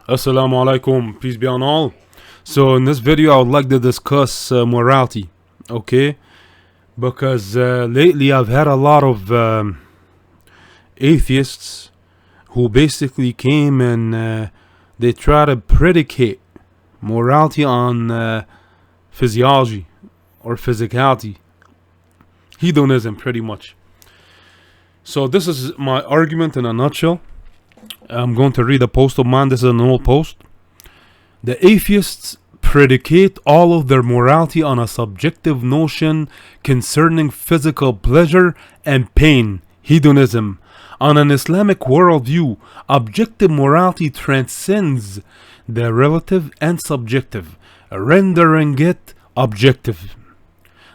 Assalamu alaikum, peace be on all. So in this video I would like to discuss morality, okay? Because lately I've had a lot of atheists who basically came and they try to predicate morality on physiology or physicality, hedonism pretty much. So this is my argument in a nutshell. I'm going to read a post of mine. This is an old post. The atheists predicate all of their morality on a subjective notion concerning physical pleasure and pain, hedonism. On an Islamic worldview, objective morality transcends the relative and subjective, rendering it objective.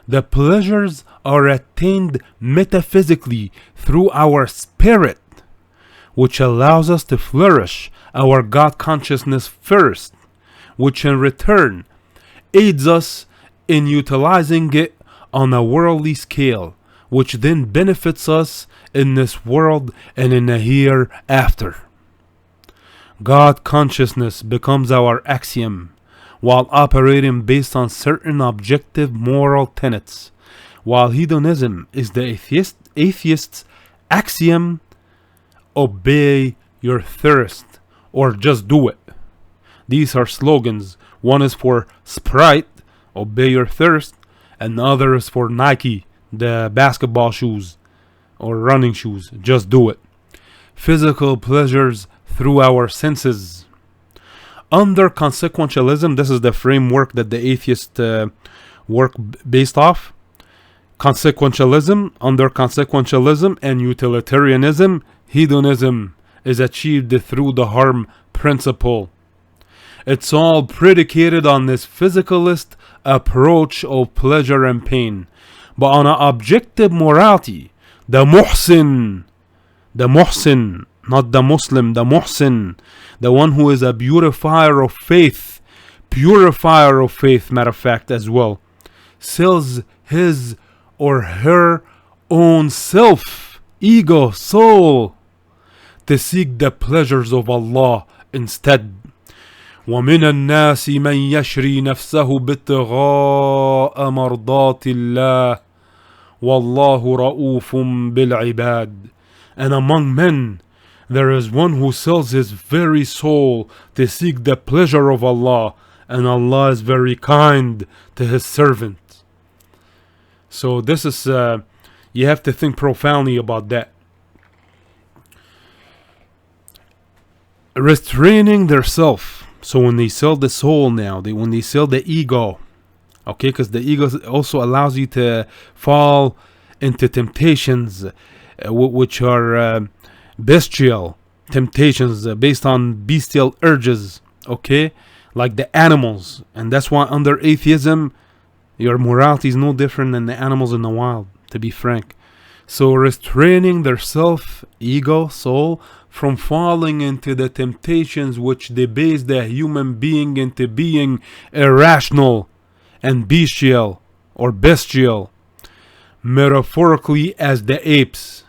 The pleasures are attained metaphysically through our spirit, which allows us to flourish our God consciousness first, which in return aids us in utilizing it on a worldly scale, which then benefits us in this world and in the hereafter. God consciousness becomes our axiom, while operating based on certain objective moral tenets, while hedonism is the atheist's axiom, obey your thirst, or just do it. These are slogans. One is for Sprite, obey your thirst, and the other is for Nike, the basketball shoes or running shoes, just do it. Physical pleasures through our senses. Under consequentialism, this is the framework that the atheists work based off. Under consequentialism and utilitarianism, hedonism is achieved through the harm principle. It's all predicated on this physicalist approach of pleasure and pain. But on an objective morality, the muhsin, not the Muslim, the muhsin, the one who is a purifier of faith, matter of fact as well, sells his or her own self, ego, soul, to seek the pleasures of Allah instead. وَمِنَ النَّاسِ مَنْ يَشْرِي نَفْسَهُ بِابْتِغَاءِ مَرْضَاتِ اللَّهِ وَاللَّهُ رَءُوفٌ بِالْعِبَادِ. And among men there is one who sells his very soul to seek the pleasure of Allah, and Allah is very kind to his servant. So this is you have to think profoundly about that. Restraining their self. So when they sell the soul now, when they sell the ego, okay, because the ego also allows you to fall into temptations which are bestial temptations based on bestial urges, okay, like the animals. And that's why under atheism, your morality is no different than the animals in the wild, to be frank. So restraining their self, ego, soul, from falling into the temptations which debase the human being into being irrational and bestial, metaphorically as the apes.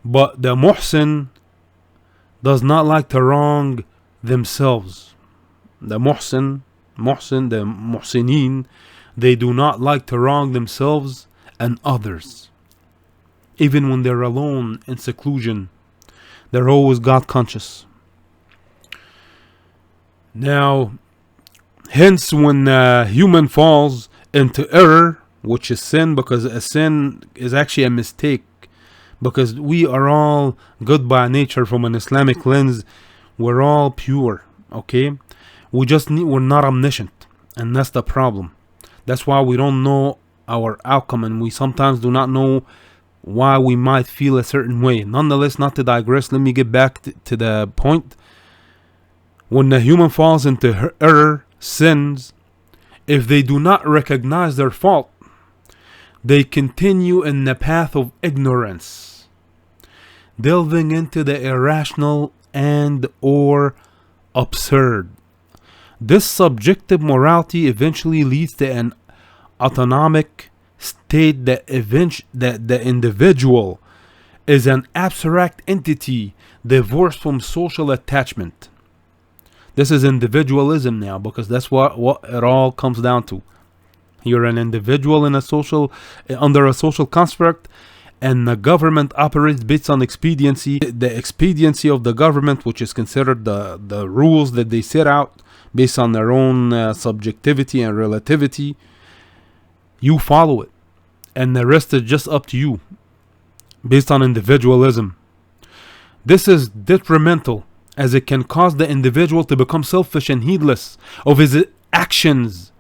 But the muhsin does not like to wrong themselves. The muhsinin, they do not like to wrong themselves and others. Even when they're alone in seclusion, they're always God conscious. Now, hence when human falls into error, which is sin, because a sin is actually a mistake, because we are all good by nature from an Islamic lens, we're all pure, okay? We're not omniscient, and that's the problem. That's why we don't know our outcome, and we sometimes do not know why we might feel a certain way. Nonetheless, not to digress, let me get back to the point. When the human falls into error, sins, if they do not recognize their fault, they continue in the path of ignorance, delving into the irrational and or absurd. This subjective morality eventually leads to an autonomic state that the individual is an abstract entity divorced from social attachment. This is individualism now, because that's what it all comes down to. You're an individual in under a social construct, and the government operates based on expediency. The expediency of the government, which is considered the rules that they set out based on their own subjectivity and relativity, you follow it, and the rest is just up to you, based on individualism. This is detrimental, as it can cause the individual to become selfish and heedless of his actions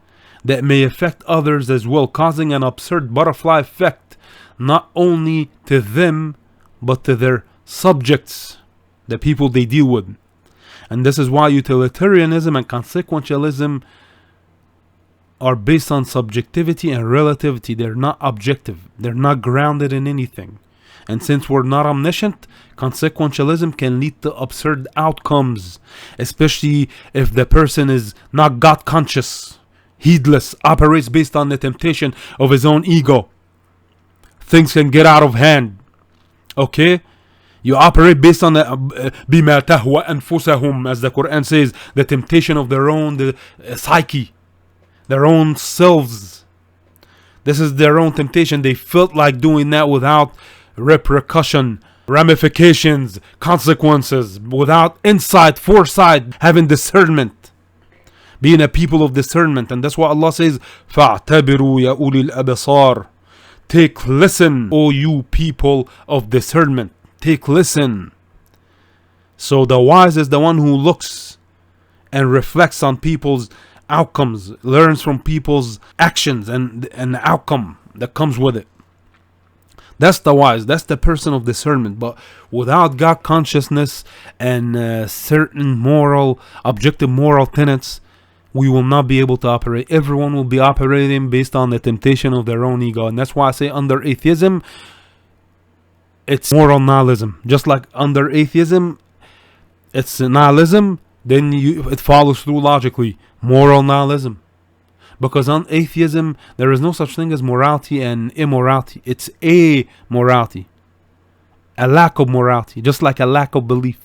that may affect others as well, causing an absurd butterfly effect, not only to them, but to their subjects, the people they deal with. And this is why utilitarianism and consequentialism are based on subjectivity and relativity. They're not objective. They're not grounded in anything. And since we're not omniscient, consequentialism can lead to absurd outcomes, especially if the person is not God conscious, heedless, operates based on the temptation of his own ego. Things can get out of hand. Okay? You operate based on the بِمَا تَهْوَى أَنفُسَهُمْ, as the Quran says, the temptation of their own psyche, their own selves. This is their own temptation. They felt like doing that without repercussion, ramifications, consequences, without insight, foresight, having discernment, being a people of discernment. And that's what Allah says, فَاعْتَبِرُوا يَا أُولِي الْأَبْصَارِ. Take listen, O you people of discernment. Take listen. So the wise is the one who looks and reflects on people's outcomes, learns from people's actions and the outcome that comes with it. That's the wise. That's the person of discernment. But without God consciousness and certain objective moral tenets, we will not be able to operate. Everyone will be operating based on the temptation of their own ego. And that's why I say under atheism, it's moral nihilism. Just like under atheism, it's nihilism, then it follows through logically. Moral nihilism. Because on atheism, there is no such thing as morality and immorality. It's a morality. A lack of morality. Just like a lack of belief.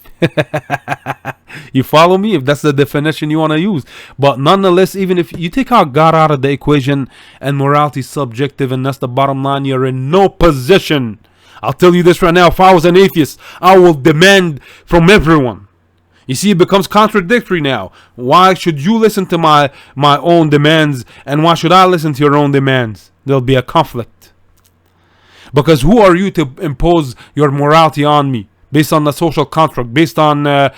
You follow me? If that's the definition you want to use. But nonetheless, even if you take out God out of the equation and morality is subjective, and that's the bottom line, you're in no position. I'll tell you this right now. If I was an atheist, I will demand from everyone. You see, it becomes contradictory now. Why should you listen to my own demands, and why should I listen to your own demands? There'll be a conflict. Because who are you to impose your morality on me based on the social contract, based on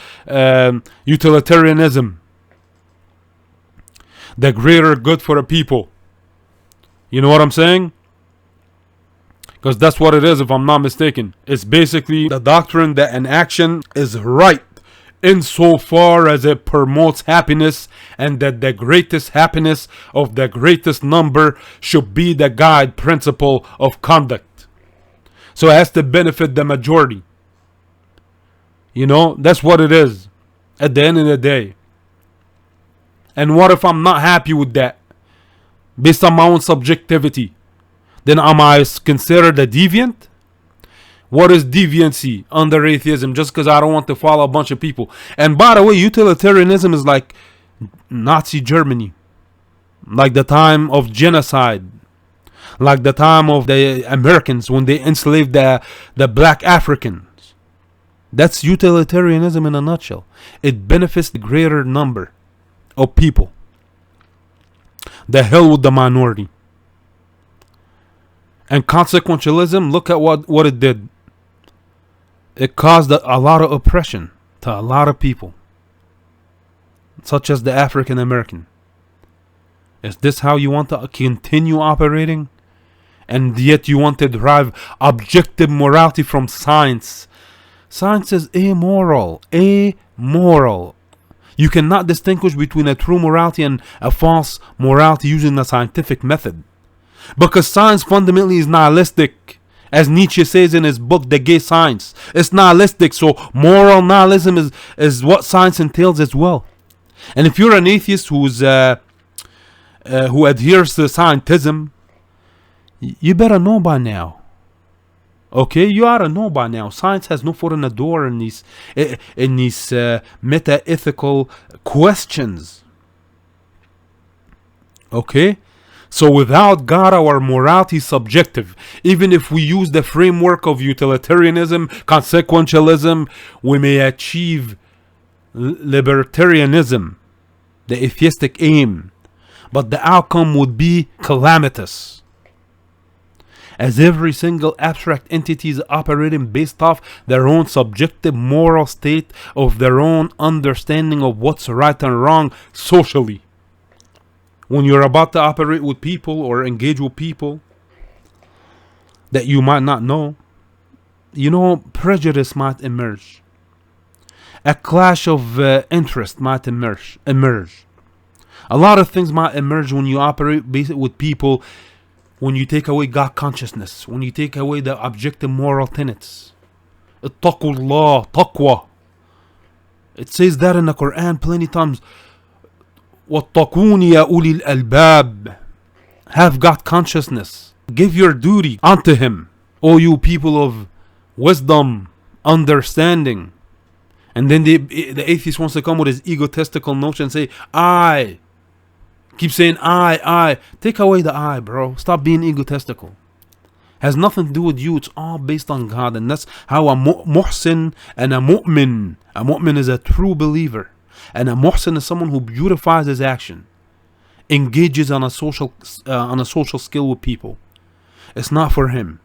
utilitarianism, the greater good for the people? You know what I'm saying? Because that's what it is, if I'm not mistaken. It's basically the doctrine that an action is right insofar as it promotes happiness, and that the greatest happiness of the greatest number should be the guide principle of conduct. So it has to benefit the majority. You know, that's what it is at the end of the day. And what if I'm not happy with that? Based on my own subjectivity, then am I considered a deviant? What is deviancy under atheism? Just because I don't want to follow a bunch of people. And by the way, utilitarianism is like Nazi Germany. Like the time of genocide. Like the time of the Americans when they enslaved the black Africans. That's utilitarianism in a nutshell. It benefits the greater number of people. The hell with the minority. And consequentialism, look at what it did. It caused a lot of oppression to a lot of people, such as the African American. Is this how you want to continue operating? And yet you want to derive objective morality from science. Science is amoral. Amoral. You cannot distinguish between a true morality and a false morality using the scientific method. Because science fundamentally is nihilistic. As Nietzsche says in his book, The Gay Science. It's nihilistic, so moral nihilism is what science entails as well. And if you're an atheist who adheres to scientism, you better know by now. Okay, you ought to know by now. Science has no foot in the door in these meta-ethical questions. Okay? So without God, our morality is subjective. Even if we use the framework of utilitarianism, consequentialism, we may achieve libertarianism, the atheistic aim. But the outcome would be calamitous, as every single abstract entity is operating based off their own subjective moral state of their own understanding of what's right and wrong socially. When you're about to operate with people or engage with people that you might not know, prejudice might emerge. A clash of interest might emerge. A lot of things might emerge when you operate with people. When you take away God consciousness, when you take away the objective moral tenets. Ittaqullah, taqwa. It says that in the Quran plenty times. وَاتَّقُونِ يَا أُولِي الْأَلْبَابِ. Have God consciousness. Give your duty unto Him, O you people of wisdom, understanding. And then the atheist wants to come with his egotistical notion and say, I. Keep saying I. Take away the I, bro. Stop being egotistical. Has nothing to do with you. It's all based on God. And that's how a muhsin and a mu'min. A mu'min is a true believer. And a muhsin is someone who beautifies his action. Engages on a social skill with people. It's not for him.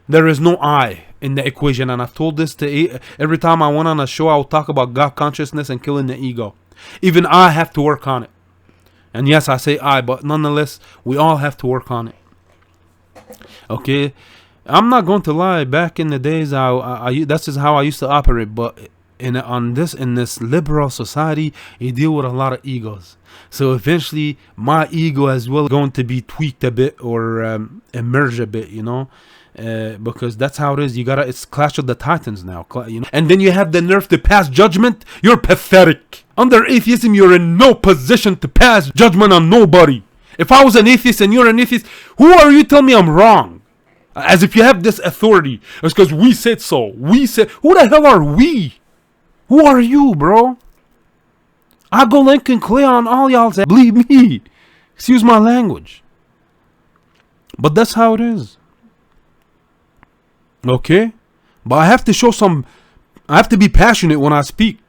There is no I in the equation. And I've told this to every time I went on a show, I will talk about God consciousness and killing the ego. Even I have to work on it. And yes, I say I, but nonetheless, we all have to work on it. Okay? I'm not going to lie. Back in the days, that's just how I used to operate. But in this liberal society, you deal with a lot of egos. So eventually, my ego as well is going to be tweaked a bit or emerge a bit, because that's how it is. It's Clash of the Titans now, And then you have the nerve to pass judgment. You're pathetic. Under atheism, you're in no position to pass judgment on nobody. If I was an atheist and you're an atheist, who are you telling me I'm wrong? As if you have this authority. It's because we said so. We said, who the hell are we? Who are you, bro? I go Lincoln Clay on all y'all say, believe me. Excuse my language. But that's how it is. Okay? But I have to be passionate when I speak.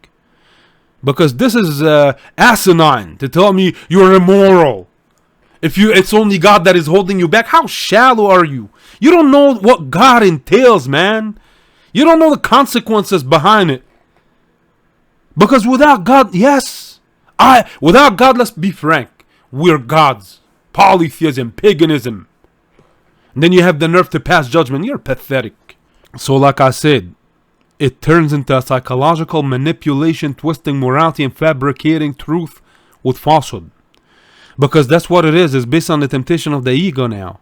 Because this is asinine to tell me you're immoral. It's only God that is holding you back. How shallow are you? You don't know what God entails, man. You don't know the consequences behind it. Because without God, without God, let's be frank, we're gods. Polytheism, paganism. And then you have the nerve to pass judgment. You're pathetic. So like I said, it turns into a psychological manipulation, twisting morality and fabricating truth with falsehood. Because that's what it is. It's based on the temptation of the ego now.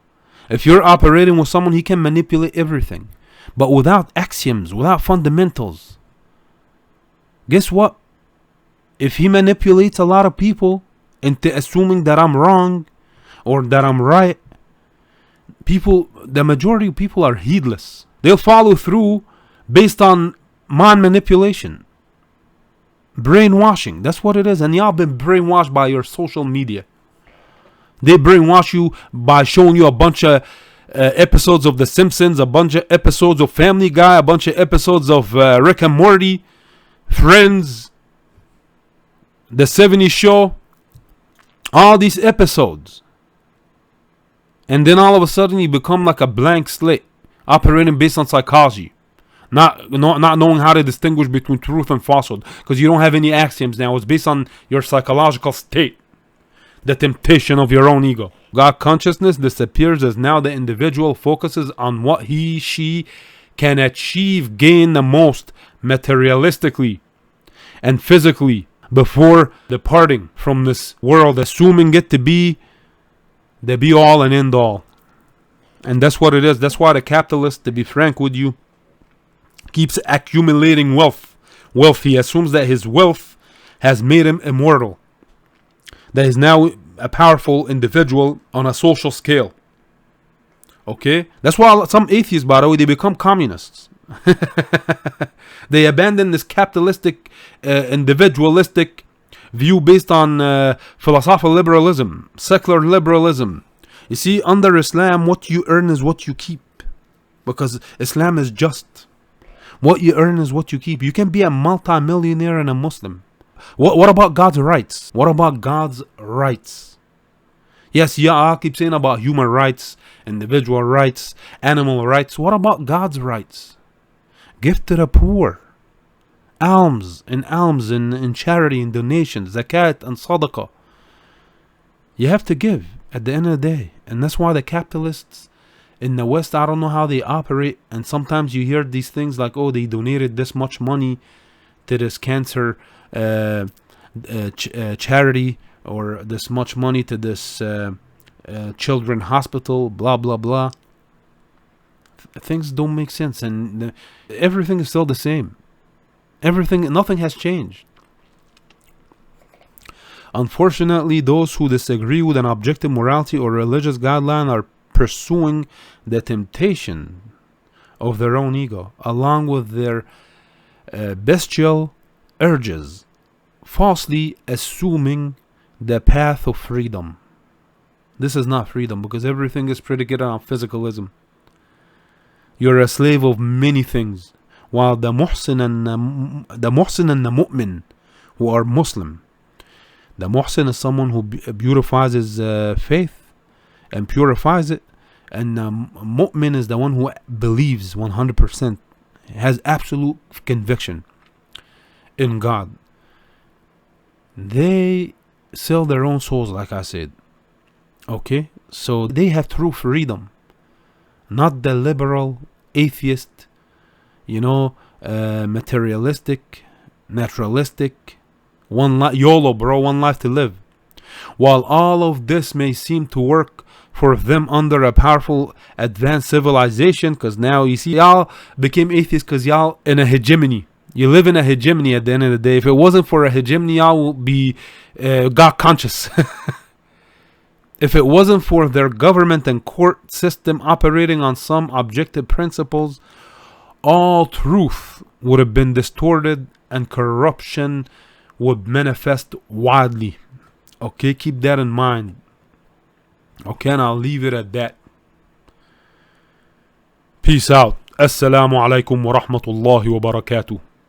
If you're operating with someone, he can manipulate everything. But without axioms, without fundamentals, guess what? If he manipulates a lot of people into assuming that I'm wrong or that I'm right, the majority of people are heedless. They'll follow through based on mind manipulation. Brainwashing. That's what it is. And y'all been brainwashed by your social media. They brainwash you by showing you a bunch of episodes of The Simpsons, a bunch of episodes of Family Guy, a bunch of episodes of Rick and Morty, Friends, The 70s Show. All these episodes. And then all of a sudden you become like a blank slate, operating based on psychology. Not knowing how to distinguish between truth and falsehood. Because you don't have any axioms now. It's based on your psychological state. The temptation of your own ego. God consciousness disappears as now the individual focuses on what she can achieve, gain the most materialistically and physically before departing from this world, assuming it to be the be all and end all. And that's what it is. That's why the capitalist, to be frank with you, keeps accumulating wealth. He assumes that his wealth has made him immortal. That is now a powerful individual on a social scale. Okay? That's why some atheists, by the way, they become communists. They abandon this capitalistic, individualistic view based on philosophical liberalism, secular liberalism. You see, under Islam, what you earn is what you keep. Because Islam is just. What you earn is what you keep. You can be a multi-millionaire and a Muslim. What about God's rights? What about God's rights? Yes, yeah, I keep saying about human rights, individual rights, animal rights. What about God's rights? Give to the poor. Alms and charity and donations, zakat and sadaqah. You have to give at the end of the day. And that's why the capitalists in the West, I don't know how they operate. And sometimes you hear these things like, oh, they donated this much money to this cancer charity, or this much money to this children hospital, blah, blah, blah. Things don't make sense, and everything is still the same. Nothing has changed. Unfortunately, those who disagree with an objective morality or religious guideline are pursuing the temptation of their own ego, along with their bestial urges, falsely assuming the path of freedom. This is not freedom, because everything is predicated on physicalism. You're a slave of many things, while the muhsin and the mu'min, who are Muslim. The muhsin is someone who beautifies his faith and purifies it, and mu'min is the one who believes 100%, has absolute conviction in God. They sell their own souls, like I said. Okay, so they have true freedom, not the liberal, atheist, materialistic, naturalistic, YOLO, bro, one life to live. While all of this may seem to work for them under a powerful advanced civilization, because now you see, y'all became atheists because y'all in a hegemony. You live in a hegemony at the end of the day. If it wasn't for a hegemony, y'all would be God conscious. If it wasn't for their government and court system operating on some objective principles, all truth would have been distorted and corruption would manifest widely. Okay, keep that in mind. Okay, and I'll leave it at that. Peace out. Assalamu alaikum wa rahmatullahi wa barakatuh.